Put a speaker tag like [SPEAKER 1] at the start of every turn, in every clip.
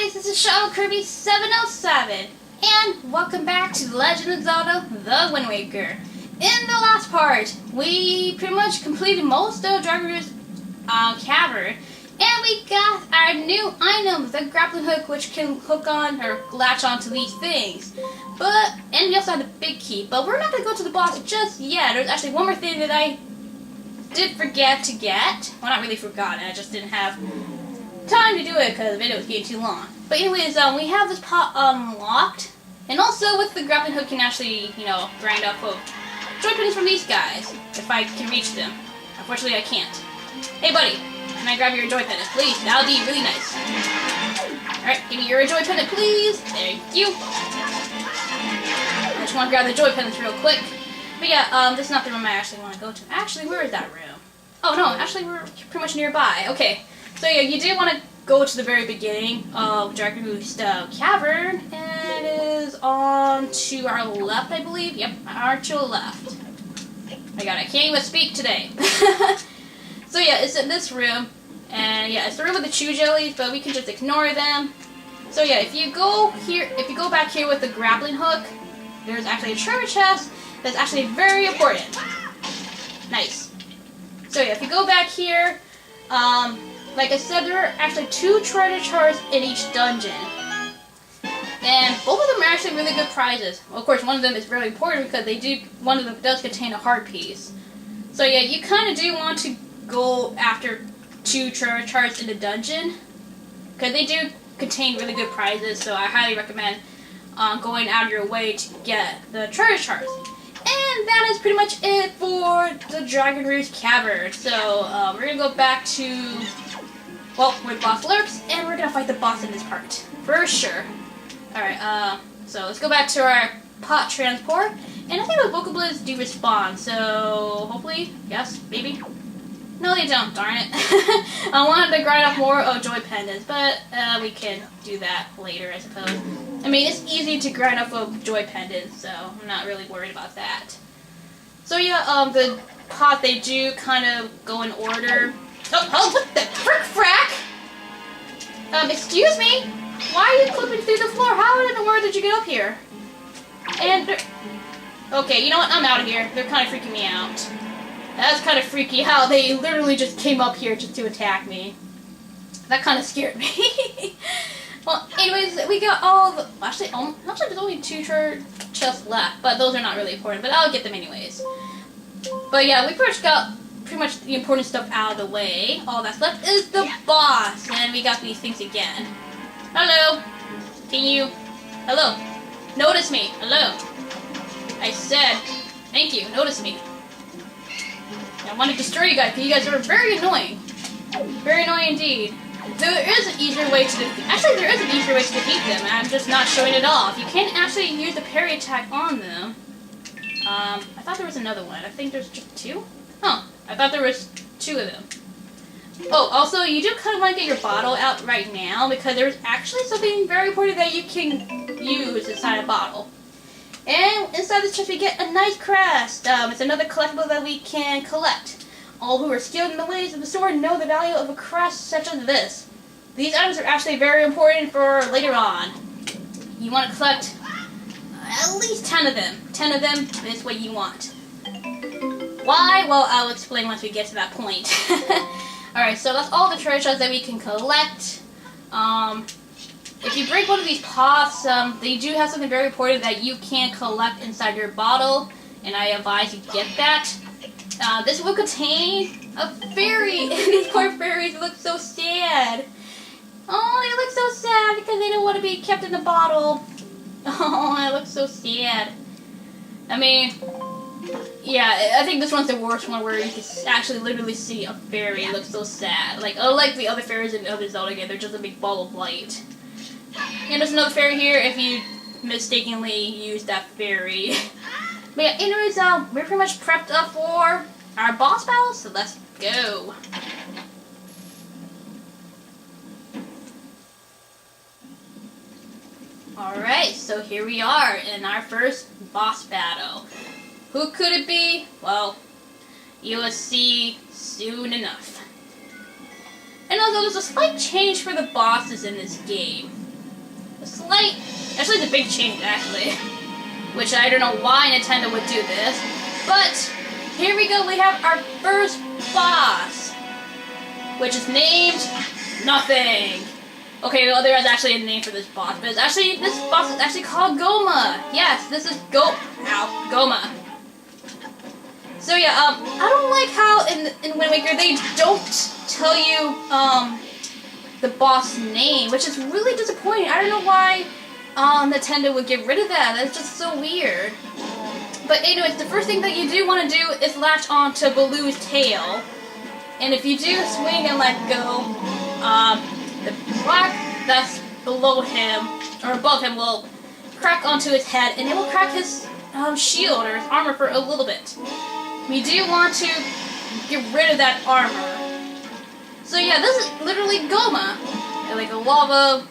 [SPEAKER 1] guys, this is Shadow Kirby 707, and welcome back to The Legend of Zelda: The Wind Waker. In the last part, we pretty much completed most of Dragon Roost Cavern, and we got our new item, the grappling hook, which can hook on or latch onto these things. And we also had the big key, but we're not going to go to the boss just yet. There's actually one more thing that I did forget to get. Well, not really forgotten, I just didn't have time to do it because the video was getting too long. But anyways, we have this pot unlocked, and also with the grappling hook, you can actually, grind up joy pins from these guys if I can reach them. Unfortunately, I can't. Hey, buddy, can I grab your joy pendant, please? That would be really nice. All right, give me your joy pendant, please. Thank you. I just want to grab the joy pendants real quick. But yeah, this is not the room I actually want to go to. Actually, where is that room? Oh no, actually we're pretty much nearby. Okay. So yeah, you do want to go to the very beginning of Dragon Roost Cavern, and it is on to our left, I believe. Yep, our to left. My God, I can't even speak today. So yeah, it's in this room, and yeah, it's the room with the chew jellies, but we can just ignore them. So yeah, if you go back here with the grappling hook, there's actually a treasure chest that's actually very important. Nice. So yeah, if you go back here, like I said, there are actually 2 treasure chests in each dungeon. And both of them are actually really good prizes. Well, of course, one of them is really important because one of them does contain a heart piece. So yeah, you kind of do want to go after 2 treasure chests in the dungeon, because they do contain really good prizes, so I highly recommend going out of your way to get the treasure chests. And that is pretty much it for the Dragon Roost Cavern. So we're going to go back to, well, where the boss lurks, and we're going to fight the boss in this part, for sure. Alright, so let's go back to our pot transport. And I think the Pokeblitz do respawn, so hopefully, yes, maybe. No, they don't, darn it. I wanted to grind up more of joy pendants, but we can do that later, I suppose. I mean, it's easy to grind up of joy pendants, so I'm not really worried about that. So yeah, the pot, they do kind of go in order. Oh, what the frick-frack? Excuse me? Why are you clipping through the floor? How in the world did you get up here? And, okay, you know what? I'm out of here. They're kind of freaking me out. That's kind of freaky how they literally just came up here just to attack me. That kind of scared me. Well, anyways, we got all the... Actually, there's only 2 chests left, but those are not really important, but I'll get them anyways. But yeah, we got pretty much the important stuff out of the way. All that's left is the boss, and we got these things again. Hello. Can you... Hello. Notice me. Hello. I said, thank you. Notice me. I want to destroy you guys because you guys are very annoying. Very annoying indeed. There is an easier way to defeat... Actually, there is an easier way to defeat them, and I'm just not showing it off. You can't actually use the parry attack on them. I thought there was another one. I think there's just 2? Huh. I thought there was 2 of them. Oh, also, you do kind of want to get your bottle out right now, because there's actually something very important that you can use inside a bottle. And inside this chest we get a nice crest. It's another collectible that we can collect. All who are skilled in the ways of the sword know the value of a crest such as this. These items are actually very important for later on. You want to collect at least 10 of them. 10 of them is what you want. Why? Well, I'll explain once we get to that point. Alright, so that's all the treasure chests that we can collect. If you break one of these pots, they do have something very important that you can collect inside your bottle, and I advise you get that. This will contain a fairy, and these poor fairies look so sad. Oh, they look so sad because they don't want to be kept in the bottle. Oh, it looks so sad. I mean, yeah, I think this one's the worst one where you can actually literally see a fairy. It looks so sad. Like, unlike the other fairies in other Zelda games, they're just a big ball of light. And there's another fairy here if you mistakenly use that fairy. But yeah, anyways, we're pretty much prepped up for our boss battle, so let's go. Alright, so here we are in our first boss battle. Who could it be? Well, you will see soon enough. And although there's a slight change for the bosses in this game, Actually it's a big change actually, which I don't know why Nintendo would do this, but here we go, we have our first boss, which is named Nothing. Okay, well there is actually a name for this boss, but this boss is actually called Gohma. Yes, this is Gohma. So yeah, I don't like how in Wind Waker they don't tell you the boss name, which is really disappointing. I don't know why Nintendo would get rid of that. That's just so weird. But anyways, the first thing that you do want to do is latch onto Baloo's tail, and if you do swing and let go, the block that's below him or above him will crack onto his head, and it will crack his shield or his armor for a little bit. We do want to get rid of that armor. So yeah, this is literally Gohma, like a lava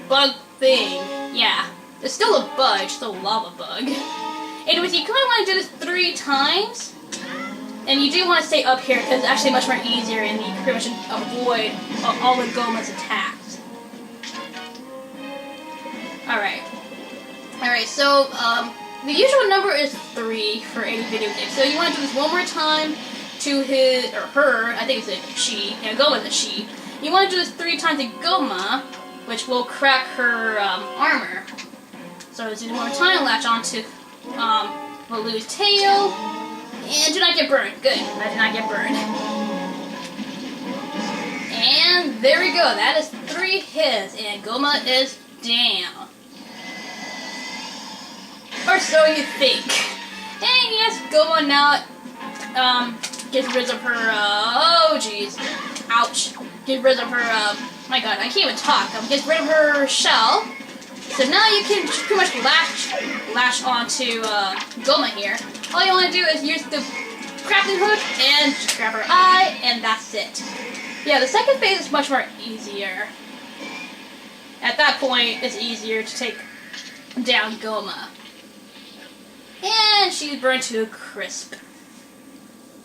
[SPEAKER 1] bug thing. Yeah, it's still a bug, it's still a lava bug. Anyways, you kind of want to do this 3 times, and you do want to stay up here because it's actually much more easier, and you can pretty much avoid all of Gohma's attacks. Alright, so the usual number is 3 for any video game. So you want to do this one more time to his, or her, I think it's a she, yeah, Gohma's a she. You want to do this 3 times to Gohma, which will crack her armor. So let's do one more time, latch onto Baloo's tail, and do not get burned. Good, I did not get burned. And there we go, that is 3 hits, and Gohma is down. Or so you think. And yes, Gohma now gets rid of her, oh jeez, ouch, get rid of her, my god, I can't even talk, gets rid of her shell. So now you can pretty much lash onto Gohma here. All you want to do is use the grappling hook and just grab her eye, and that's it. Yeah, the second phase is much more easier. At that point, it's easier to take down Gohma. And she's burned to a crisp.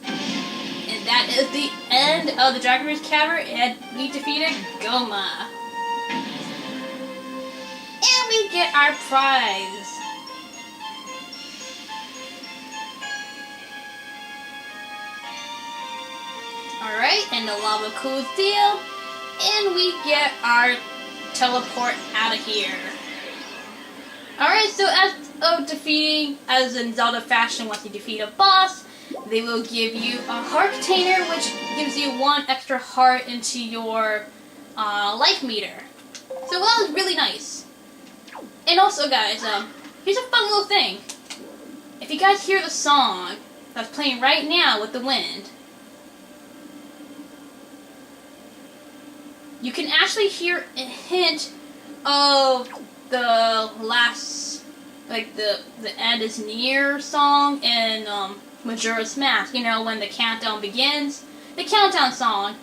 [SPEAKER 1] And that is the end of the Dragon Roost Cavern, and we defeated Gohma. And we get our prize. Alright, and the lava cools down, and we get our teleport out of here. Alright, so as in Zelda fashion, once you defeat a boss, they will give you a heart container, which gives you 1 extra heart into your life meter. So that was really nice. And also, guys, here's a fun little thing. If you guys hear the song that's playing right now with the wind, you can actually hear a hint of the last, like the end is near song in Majora's Mask. You know, when the countdown begins, the countdown song.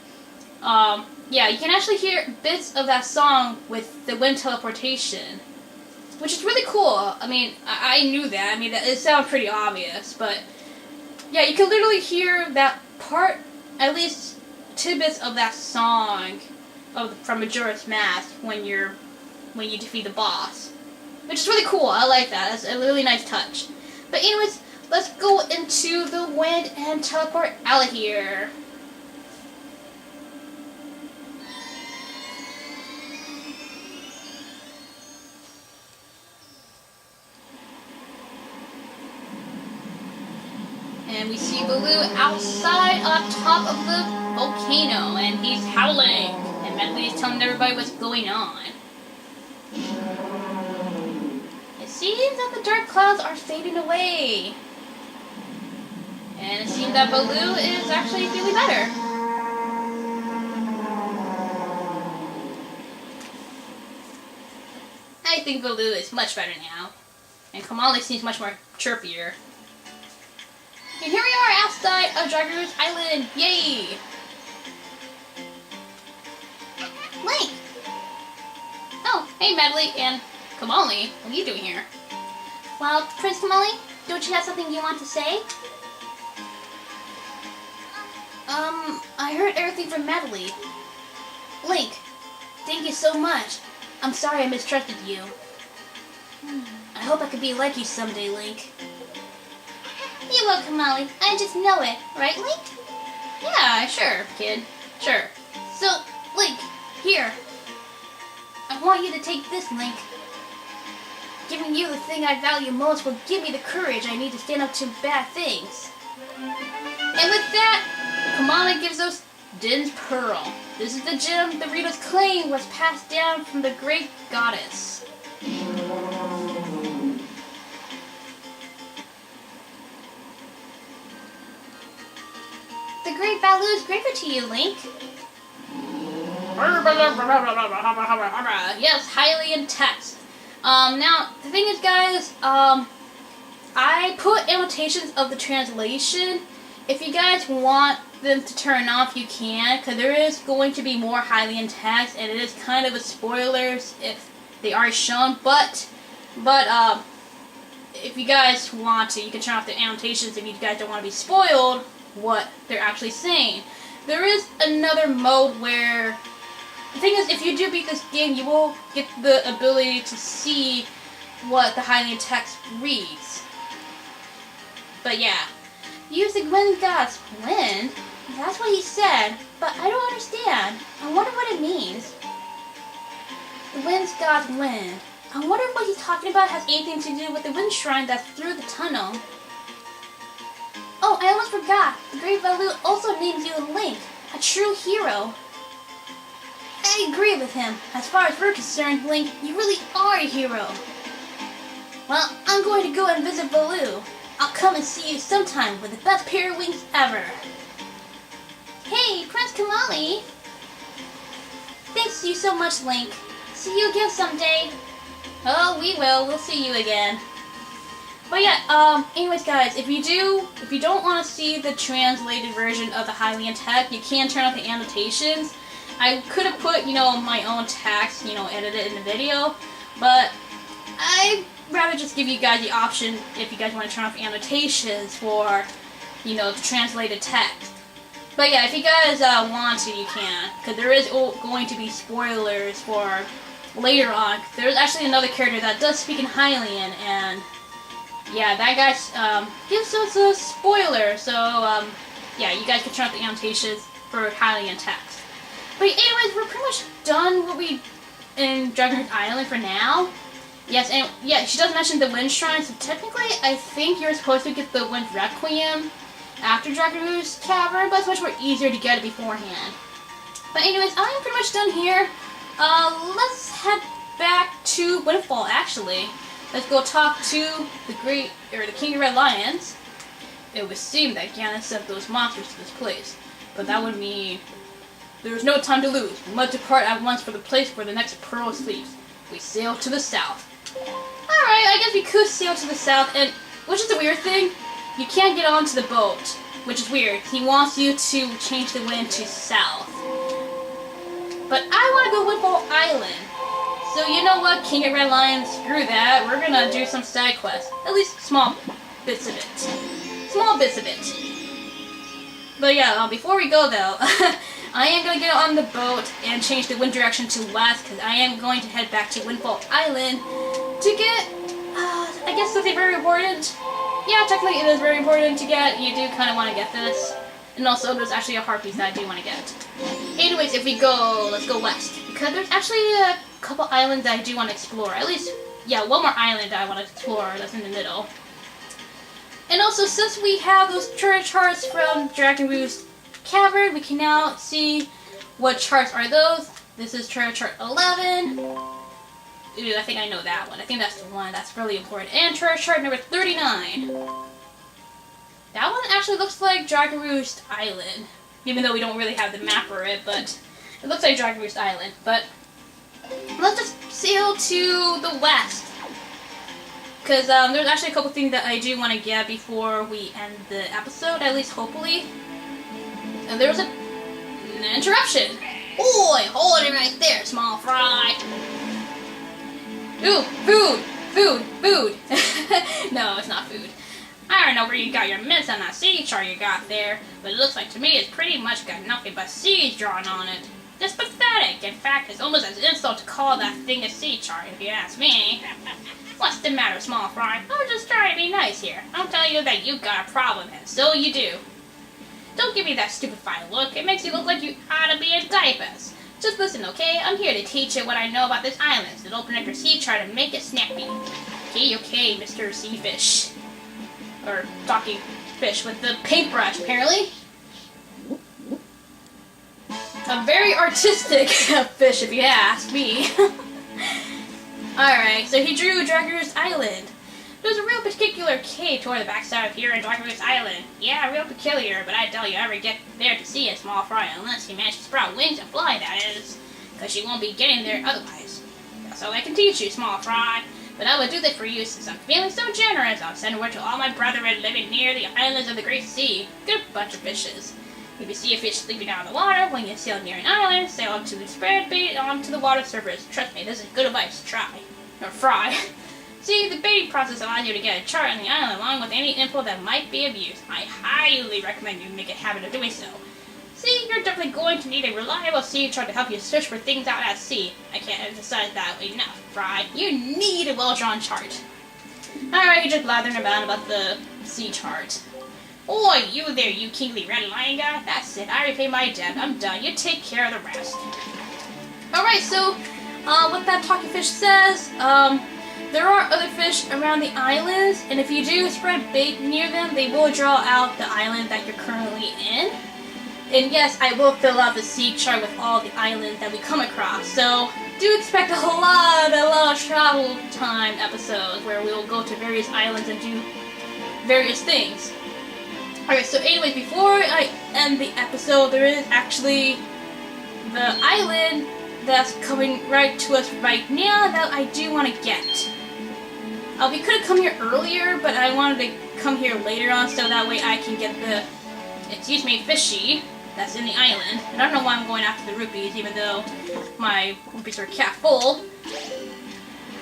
[SPEAKER 1] Yeah, you can actually hear bits of that song with the wind teleportation, which is really cool. I mean, I knew that. I mean, it sounds pretty obvious, but yeah, you can literally hear that part, at least tidbits of that song from Majora's Mask when you defeat the boss, which is really cool. I like that. That's a really nice touch. But anyways, let's go into the wind and teleport out of here. And we see Baloo outside on top of the volcano, and he's howling. And Medley is telling everybody what's going on. It seems that the dark clouds are fading away. And it seems that Baloo is actually feeling better. I think Baloo is much better now. And Kamali seems much more chirpier. And here we are outside of Dragon Roost Island. Yay! Link! Oh, hey Medley and Kamali. What are you doing here? Well, Prince Kamali, don't you have something you want to say? I heard everything from Medley. Link, thank you so much. I'm sorry I mistrusted you. I hope I could be like you someday, Link. You will, Kamali. I just know it. Right, Link? Yeah, sure, kid. Sure. So, Link, here. I want you to take this, Link. Giving you the thing I value most will give me the courage I need to stand up to bad things. And with that, Kamali gives us Din's Pearl. This is the gem the Rita's claim was passed down from the great goddess. The great Baloo is grateful to you, Link. Yes, highly in text. Now, the thing is, guys, I put annotations of the translation. If you guys want them to turn off, you can, because there is going to be more highly in text, and it is kind of a spoilers if they are shown, but if you guys want to, you can turn off the annotations if you guys don't want to be spoiled what they're actually saying. There is another mode where, the thing is, if you do beat this game, you will get the ability to see what the highly in text reads. But yeah. Use the wind god's wind? That's what he said, but I don't understand. I wonder what it means. The wind's god's wind. I wonder if what he's talking about has anything to do with the wind shrine that's through the tunnel. Oh, I almost forgot. The great Baloo also names you Link, a true hero. I agree with him. As far as we're concerned, Link, you really are a hero. Well, I'm going to go and visit Baloo. I'll come and see you sometime with the best pair of wings ever. Hey, Prince Kamali! Thanks you so much, Link. See you again someday. Oh, we will. We'll see you again. But yeah, anyways, guys, if you don't want to see the translated version of the highly in text, you can turn off the annotations. I could have put, my own text, edited in the video, but I'd rather just give you guys the option if you guys want to turn off annotations for, the translated text. But yeah, if you guys want to, you can, because there is going to be spoilers for later on. There's actually another character that does speak in Hylian, and yeah, that guy gives us a spoiler, so yeah, you guys can turn off the annotations for Hylian text. But anyways, we're pretty much done in Dragon Roost Island for now. Yes, and yeah, she does mention the Wind Shrine, so technically I think you're supposed to get the Wind Requiem after Dragon Roost Cavern, but it's much more easier to get it beforehand. But anyways, I'm pretty much done here. Let's head back to Windfall, actually. Let's go talk to the King of Red Lions. It would seem that Ganon sent those monsters to this place, but that would mean there is no time to lose. We must depart at once for the place where the next pearl sleeps. We sail to the south. Alright, I guess we could sail to the south, and which is the weird thing, you can't get onto the boat, which is weird. He wants you to change the wind to south. But I want to go Windfall Island. So you know what, King of Red Lions, screw that. We're gonna do some side quests. At least small bits of it. Small bits of it. But yeah, before we go though, I am going to get on the boat and change the wind direction to west, because I am going to head back to Windfall Island to get, I guess something very important. Yeah, technically it is very important to get. You do kind of want to get this. And also there's actually a heart piece that I do want to get. Anyways, if we go, let's go west. Because there's actually a couple islands that I do want to explore. At least, yeah, one more island that I want to explore that's in the middle. And also, since we have those treasure charts from Dragon Roost Cavern, we can now see what charts are those. This is treasure chart 11. Ooh, I think I know that one. I think that's the one that's really important. And treasure chart number 39. That one actually looks like Dragon Roost Island. Even though we don't really have the map for it, but it looks like Dragon Roost Island. But let's just sail to the west. Because there's actually a couple things that I do want to get before we end the episode, at least hopefully. And there was an interruption. Oi, hold it right there, small fry. Ooh, food, food, food. No, it's not food. I don't know where you got your mints on that sea chart you got there, but it looks like to me it's pretty much got nothing but seas drawn on it. Just pathetic. In fact, it's almost an insult to call that thing a sea chart, if you ask me. What's the matter, small fry? I'm just trying to be nice here. I'm telling you that you've got a problem, and so you do. Don't give me that stupefied look. It makes you look like you ought to be in diapers. Just listen, okay? I'm here to teach you what I know about this island. So open up your sea chart and make it snappy. Okay, Mr. Sea Fish. Or talking fish with the paintbrush, apparently. A very artistic fish, if you ask me. Alright, so he drew Dragon Roost Island. There's a real particular cave toward the backside of here in Dragon Roost Island. Yeah, real peculiar, but I tell you, ever get there to see a small fry unless you manage to sprout wings and fly, that is. Because you won't be getting there otherwise. That's all I can teach you, small fry. But I will do that for you since I'm feeling so generous. I'll send word to all my brethren living near the islands of the Great Sea. Good bunch of fishes. If you see a fish sleeping out in the water when you sail near an island, sail up to the spread bait onto the water surface. Trust me, this is good advice. Try. Or fry. See, the baiting process allows you to get a chart on the island along with any info that might be of use. I highly recommend you make a habit of doing so. See, you're definitely going to need a reliable sea chart to help you search for things out at sea. I can't emphasize that enough, Fry. You need a well-drawn chart. Alright, you're just blathering about the sea chart. Oi, you there, you kingly red lion guy. That's it, I repay my debt. I'm done. You take care of the rest. Alright, so, what that talking fish says, there are other fish around the islands, and if you do spread bait near them, they will draw out the island that you're currently in. And yes, I will fill out the sea chart with all the islands that we come across, so do expect a lot of travel time episodes where we will go to various islands and do various things. Alright, so anyways, before I end the episode, there is actually the island that's coming right to us right now that I do want to get. We could have come here earlier, but I wanted to come here later on so that way I can get the, excuse me, fishy that's in the island. And I don't know why I'm going after the rupees, even though my rupees are half full.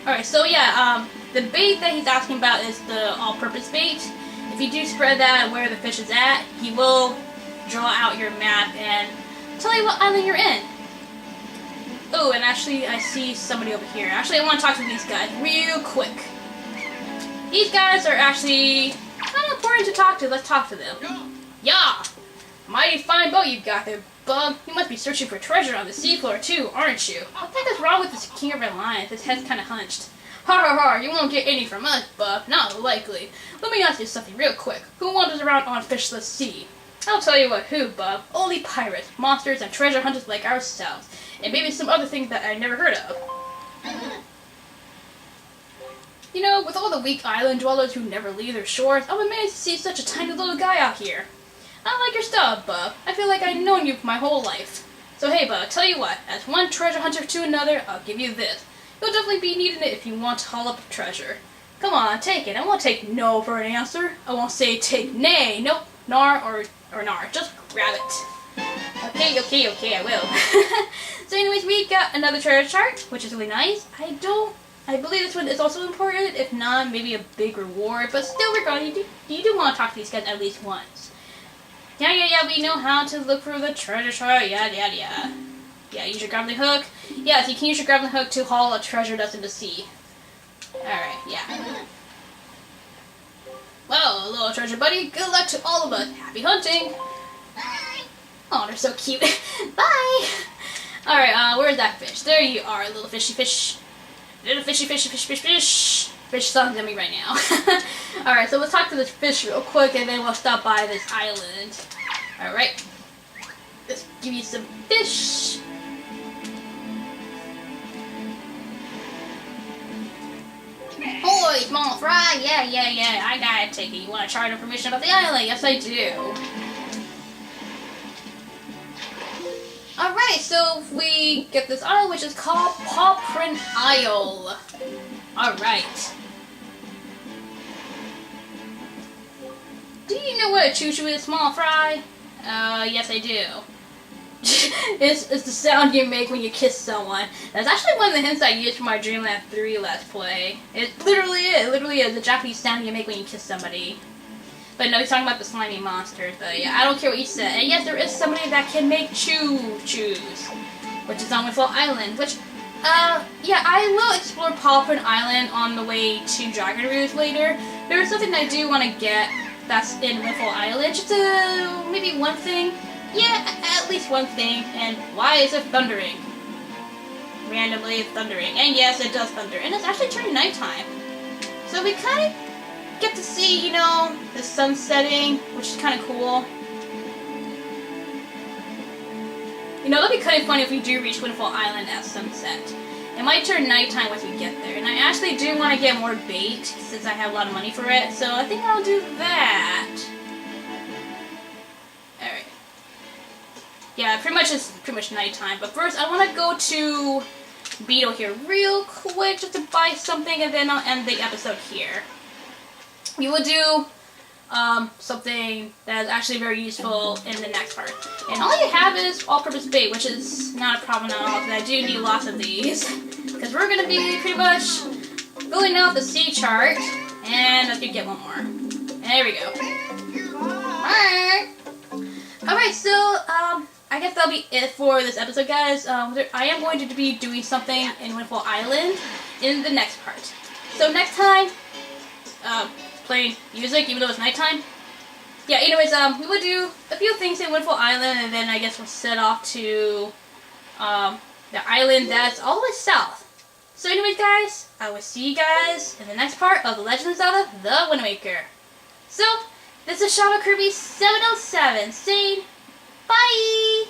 [SPEAKER 1] Alright, so yeah, the bait that he's asking about is the all-purpose bait. If you do spread that where the fish is at, he will draw out your map and tell you what island you're in. Oh, and actually I see somebody over here. Actually, I want to talk to these guys real quick. These guys are actually kind of important to talk to. Let's talk to them. Yeah! Mighty fine boat you've got there, bub. You must be searching for treasure on the seafloor too, aren't you? What the heck is wrong with this king of red lions? His head's kind of hunched. Har har har, you won't get any from us, bub. Not likely. Let me ask you something real quick. Who wanders around on fishless sea? I'll tell you what who, bub. Only pirates, monsters, and treasure hunters like ourselves. And maybe some other things that I never heard of. You know, with all the weak island dwellers who never leave their shores, I'm amazed to see such a tiny little guy out here. I like your stuff, bub. I feel like I've known you for my whole life. So hey, bub, tell you what, as one treasure hunter to another, I'll give you this. You'll definitely be needing it if you want to haul up treasure. Come on, take it. I won't take no for an answer. I won't say take nay. Nope, nar or nar. Just grab it. Okay, I will. So anyways, we got another treasure chart, which is really nice. I believe this one is also important. If not, maybe a big reward. But still, regardless, you do want to talk to these guys at least once. Yeah, we know how to look for the treasure chart. Yeah. Yeah, use your grappling hook. Yes, you can use your grappling hook to haul a treasure that's in the sea. Alright, yeah. Well, little treasure buddy, good luck to all of us. Happy hunting! Oh, they're so cute. Bye! Alright, where's that fish? There you are, little fishy fish. Little fishy fish. Fish sounds at me right now. Alright, so let's talk to this fish real quick and then we'll stop by this island. Alright. Let's give you some fish. Holy small fry! Yeah, I gotta take it. You want to chart information about the island? Yes, I do. Alright, so we get this island, which is called Paw Print Isle. Alright. Do you know what a choo-choo is, small fry? Yes I do. It's the sound you make when you kiss someone. That's actually one of the hints I used for my Dreamland 3 Let's Play. It literally is the Japanese sound you make when you kiss somebody. But no, he's talking about the slimy monsters, but yeah, I don't care what you said. And yes, there is somebody that can make choo-choos. which is on Windfall Island, which, yeah, I will explore Palpern Island on the way to Dragon Roost later. There's something I do want to get that's in Windfall Island, just maybe one thing. Yeah, at least one thing. And why is it thundering? Randomly it's thundering. And yes, it does thunder. And it's actually turning nighttime. So we kind of get to see, you know, the sun setting, which is kind of cool. You know, that'd be kind of funny if we do reach Windfall Island at sunset. It might turn nighttime once we get there. And I actually do want to get more bait, since I have a lot of money for it. So I think I'll do that. Alright. Yeah, it's pretty much nighttime. But first, I want to go to Beetle here real quick, just to buy something, and then I'll end the episode here. We will do something that is actually very useful in the next part. And all you have is all-purpose bait, which is not a problem at all, because I do need lots of these. Because we're going to be pretty much filling out the sea chart, and I could get one more. And there we go. Alright, so, I guess that'll be it for this episode, guys. I am going to be doing something in Windfall Island in the next part. So next time, playing music, even though it's nighttime. Yeah, anyways, we will do a few things in Windfall Island, and then I guess we'll set off to, the island that's all the way south. So anyways, guys, I will see you guys in the next part of The Legend of Zelda, The Wind Waker. So, this is Shama Kirby 707 saying bye!